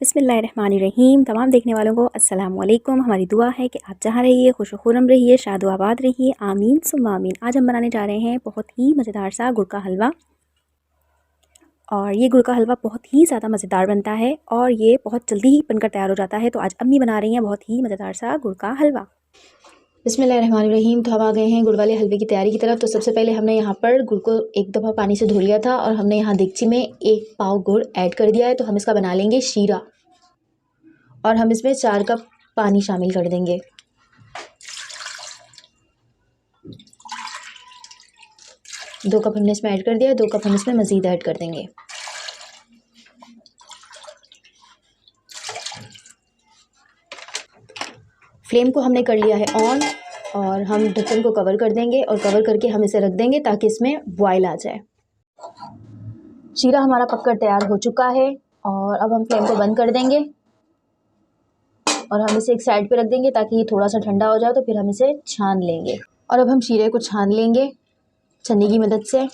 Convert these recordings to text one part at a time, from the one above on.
बिस्मिल्लाहिर्रहमानिर्रहीम। तमाम देखने वालों को अस्सलाम वालेकुम। हमारी दुआ है कि आप जहाँ रहिए खुश खुरम रहिए, शादो आबाद रहिए, आमीन सुम्मा आमीन। आज हम बनाने जा रहे हैं बहुत ही मज़ेदार सा गुड़ का हलवा। और ये गुड़ का हलवा बहुत ही ज़्यादा मज़ेदार बनता है और ये बहुत जल्दी ही बनकर तैयार हो जाता है। तो आज अम्मी बना रही हैं बहुत ही मज़ेदार सा गुड़ का हलवा। बिस्मिल्लाहिर्रहमानिर्रहीम। तो हम आ गए हैं गुड़ वाले हलवे की तैयारी की तरफ। तो सबसे पहले हमने यहाँ पर गुड़ को एक दफ़ा पानी से धो लिया था और हमने यहाँ देगची में 1 पाव गुड़ ऐड कर दिया है। तो हम इसका बना लेंगे शीरा और हम इसमें 4 कप पानी शामिल कर देंगे। दो कप हमने इसमें ऐड कर दिया, 2 कप हम इसमें मज़ीद ऐड कर देंगे। फ्लेम को हमने कर लिया है ऑन और हम ढक्कन को कवर कर देंगे और कवर करके हम इसे रख देंगे ताकि इसमें बॉयल आ जाए। शीरा हमारा पककर तैयार हो चुका है और अब हम फ्लेम को बंद कर देंगे और हम इसे एक साइड पे रख देंगे ताकि ये थोड़ा सा ठंडा हो जाए। तो फिर हम इसे छान लेंगे और अब हम शीरे को छान लेंगे छन्नी की मदद से।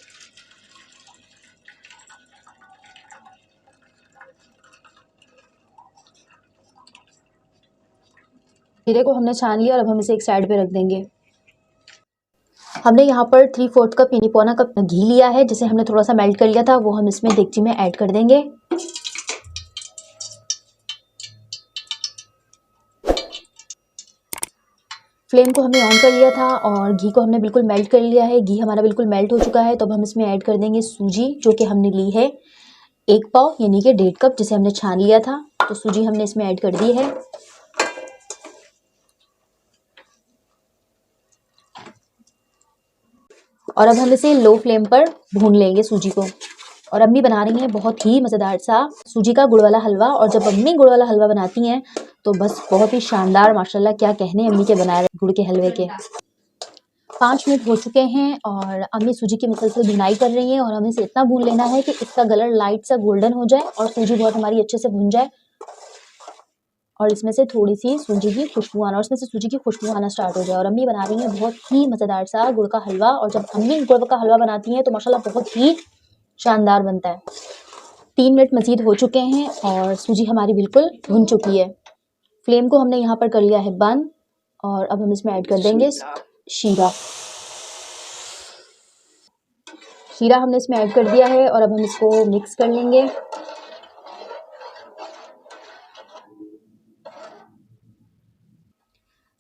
शीरे को हमने छान लिया और अब हम इसे एक साइड पे रख देंगे। हमने यहाँ पर 3/4 कप यानी पौना कप घी लिया है जिसे हमने थोड़ा सा मेल्ट कर लिया था, वो हम इसमें देगची में ऐड कर देंगे। फ्लेम को हमने ऑन कर लिया था और घी को हमने बिल्कुल मेल्ट कर लिया है। घी हमारा बिल्कुल मेल्ट हो चुका है। तो अब हम इसमें ऐड कर देंगे सूजी जो कि हमने ली है 1 पाव यानी कि 1.5 कप जिसे हमने छान लिया था। तो सूजी हमने इसमें ऐड कर दी है। और अब हम इसे लो फ्लेम पर भून लेंगे सूजी को। और अम्मी बना रही हैं बहुत ही मज़ेदार सा सूजी का गुड़ वाला हलवा। और जब अम्मी गुड़ वाला हलवा बनाती हैं तो बस बहुत ही शानदार, माशाल्लाह क्या कहने अम्मी के बनाए गुड़ के हलवे के। 5 मिनट हो चुके हैं और अम्मी सूजी की मुसलसल भुनाई कर रही हैं और हमें इसे इतना भून लेना है कि इसका कलर लाइट सा गोल्डन हो जाए और सूजी बहुत हमारी अच्छे से भुन जाए और इसमें से थोड़ी सी सूजी की खुशबू आना और इसमें से सूजी की खुशबू आना स्टार्ट हो जाए। और अम्मी बना रही हैं बहुत ही मज़ेदार सा गुड़ का हलवा। और जब अम्मी गुड़ का हलवा बनाती हैं तो माशाल्लाह बहुत ही शानदार बनता है। 3 मिनट मज़ीद हो चुके हैं और सूजी हमारी बिल्कुल भुन चुकी है। फ्लेम को हमने यहाँ पर कर लिया है बंद और अब हम इसमें ऐड कर देंगे शीरा। शीरा हमने इसमें ऐड कर दिया है और अब हम इसको मिक्स कर लेंगे।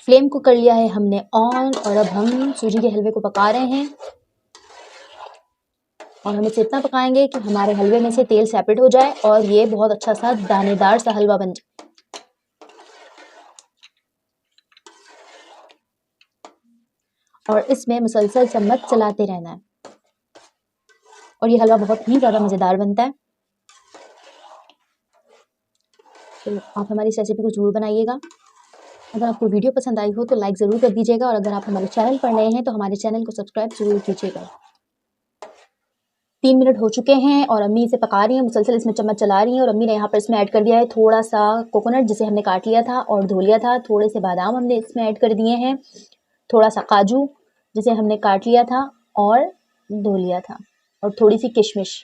फ्लेम को कर लिया है हमने ऑन और अब हम सूजी के हलवे को पका रहे हैं और हम इसे इतना पकाएंगे कि हमारे हलवे में से तेल सेपरेट हो जाए और ये बहुत अच्छा सा दानेदार सा हलवा बन जाए। और इसमें मुसलसल चम्मच चलाते रहना है और ये हलवा बहुत ही ज़्यादा मज़ेदार बनता है। तो आप हमारी इस रेसिपी को ज़रूर बनाइएगा। अगर आपको वीडियो पसंद आई हो तो लाइक ज़रूर कर दीजिएगा और अगर आप हमारे चैनल पर नए हैं तो हमारे चैनल को सब्सक्राइब ज़रूर कीजिएगा। 3 मिनट हो चुके हैं और अम्मी इसे पका रही हैं, मुसलसल इसमें चम्मच चला रही हैं। और अम्मी ने यहाँ पर इसमें ऐड कर दिया है थोड़ा सा कोकोनट जिसे हमने काट लिया था और धो लिया था। थोड़े से बादाम हमने इसमें ऐड कर दिए हैं, थोड़ा सा काजू जिसे हमने काट लिया था और धो लिया था और थोड़ी सी किशमिश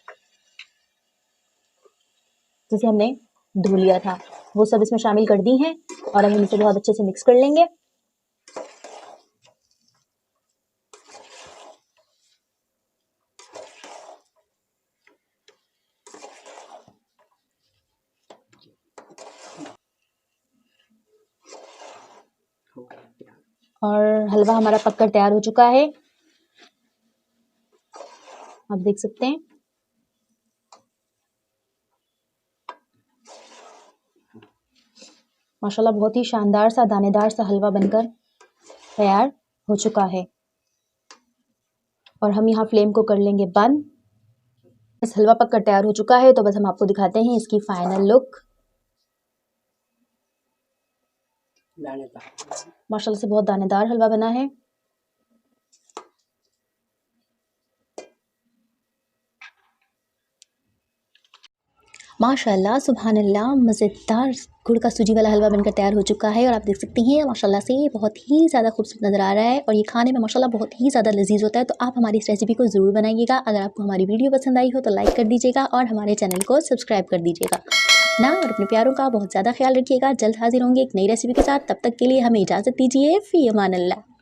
जिसे हमने धो लिया था, वो सब इसमें शामिल कर दी हैं और हम इसे बहुत अच्छे से मिक्स कर लेंगे। और हलवा हमारा पककर तैयार हो चुका है, आप देख सकते हैं। माशाल्लाह बहुत ही शानदार सा दानेदार सा हलवा बनकर तैयार हो चुका है और हम यहाँ फ्लेम को कर लेंगे बंद। बस हलवा पककर तैयार हो चुका है तो बस हम आपको दिखाते हैं इसकी फाइनल लुक। माशाल्लाह से बहुत दानेदार हलवा बना है। माशाल्लाह सुभानअल्लाह, मज़ेदार गुड़ का सूजी वाला हलवा बनकर तैयार हो चुका है और आप देख सकते हैं माशाल्लाह से ये बहुत ही ज़्यादा खूबसूरत नज़र आ रहा है और ये खाने में माशाल्लाह बहुत ही ज़्यादा लजीज होता है। तो आप हमारी इस रेसिपी को ज़रूर बनाइएगा। अगर आपको हमारी वीडियो पसंद आई हो तो लाइक कर दीजिएगा और हमारे चैनल को सब्सक्राइब कर दीजिएगा। अपना और अपने प्यारों का बहुत ज़्यादा ख्याल रखिएगा। जल्द हाजिर होंगे एक नई रेसिपी के साथ, तब तक के लिए हमें इजाज़त दीजिए। फ़ी अमान अल्लाह।